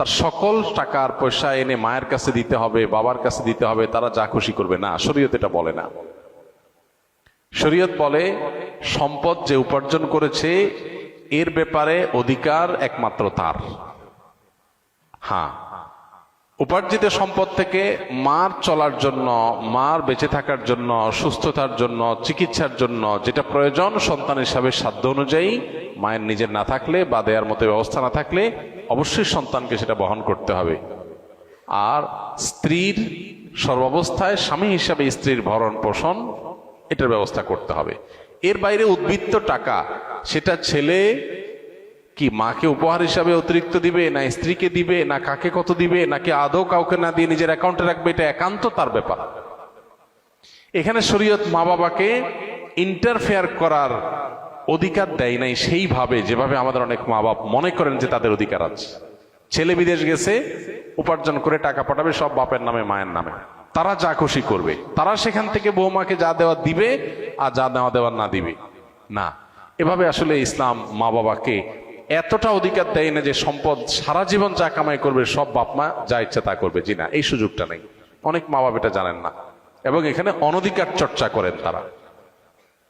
তার সকল টাকার পয়সা এনে মায়ের কাছে দিতে হবে, বাবার কাছে দিতে হবে, তারা যা খুশি করবে। না, শরীয়ত এটা বলে না। শরীয়ত বলে সম্পদ যে উপার্জন করেছে এর ব্যাপারে অধিকার একমাত্র তার। হ্যাঁ, উপার্জিত সম্পদ থেকে মার চলার জন্য, মার বেঁচে থাকার জন্য, সুস্থতার জন্য, চিকিৎসার জন্য যেটা প্রয়োজন সন্তান হিসাবে সাধ্য অনুযায়ী, মায়ের নিজের না থাকলে বা দেয়ার মতো ব্যবস্থা না থাকলে অবশ্যই সন্তানকে সেটা বহন করতে হবে। আর স্ত্রীর সর্বাবস্থায় স্বামী হিসাবে স্ত্রীর ভরণ পোষণ এটার ব্যবস্থা করতে হবে। এর বাইরে উদ্বৃত্ত টাকা সেটা ছেলে কি মাকে উপহার হিসাবে অতিরিক্ত দিবে, না স্ত্রীকে দিবে, না কাকে কত দিবে, নাকি আদৌ কাউকে না দিয়ে নিজের অ্যাকাউন্টে রাখবে, এটা একান্ত তার ব্যাপার। এখানে শরীয়ত মা বাবাকে ইন্টারফেয়ার করার অধিকার দেয় নাই সেইভাবে যেভাবে আমাদের অনেক মা বাপ মনে করেন যে তাদের অধিকার আছে। ছেলে বিদেশ গেছে, উপার্জন করে টাকা পাঠাবে সব বাপের নামে মায়ের নামে, তারা যা খুশি করবে, তারা সেখান থেকে বৌমাকে যা দেওয়া দিবে আর যা নেওয়া দেওয়ার না দিবে না। এভাবে আসলে ইসলাম মা বাবাকে এতটা অধিকার দেয় না যে সম্পদ সারা জীবন যা কামাই করবে সব বাপ মা যা ইচ্ছা তা করবে। জি না, এই সুযোগটা নেই। অনেক মা বাবা এটা জানেন না এবং এখানে অনধিকার চর্চা করেন তারা।